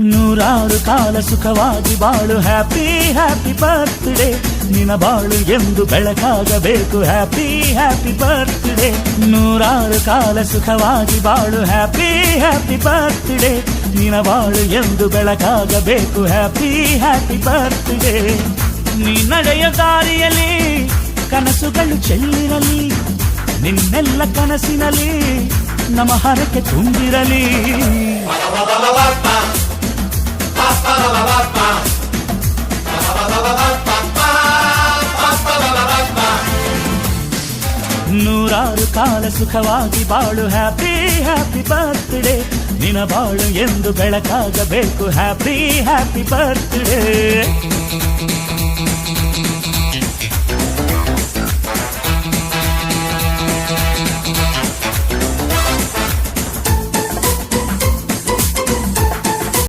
ನೂರಾರು ಕಾಲ ಸುಖವಾಗಿ ಬಾಳು ಹ್ಯಾಪಿ ಹ್ಯಾಪಿ ಬರ್ತ್ಡೇ ನಿನ ಬಾಳು ಎಂದು ಬೆಳಕಾಗಬೇಕು ಹ್ಯಾಪಿ ಹ್ಯಾಪಿ ಬರ್ತ್ಡೇ ನೂರಾರು ಕಾಲ ಸುಖವಾಗಿ ಬಾಳು ಹ್ಯಾಪಿ ಹ್ಯಾಪಿ ಬರ್ತ್ಡೇ ನಿನ ಬಾಳು ಎಂದು ಬೆಳಕಾಗಬೇಕು ಹ್ಯಾಪಿ ಹ್ಯಾಪಿ ಬರ್ತ್ಡೇ ನೀ ನಡೆಯ ದಾರಿಯಲ್ಲಿ ಕನಸುಗಳು ಚೆಲ್ಲಿರಲಿ ನಿನ್ನೆಲ್ಲ ಕನಸಿನಲ್ಲಿ ನಮ್ಮ ಹರಕೆ ತುಂಬಿರಲಿ ನೂರಾರು ಕಾಲ ಸುಖವಾಗಿ ಬಾಳು ಹ್ಯಾಪಿ ಹ್ಯಾಪಿ ಬರ್ತ್ಡೇ ನಿನ ಬಾಳು ಎಂದು ಬೆಳಕಾಗಬೇಕು ಹ್ಯಾಪಿ ಹ್ಯಾಪಿ ಬರ್ತ್ಡೇ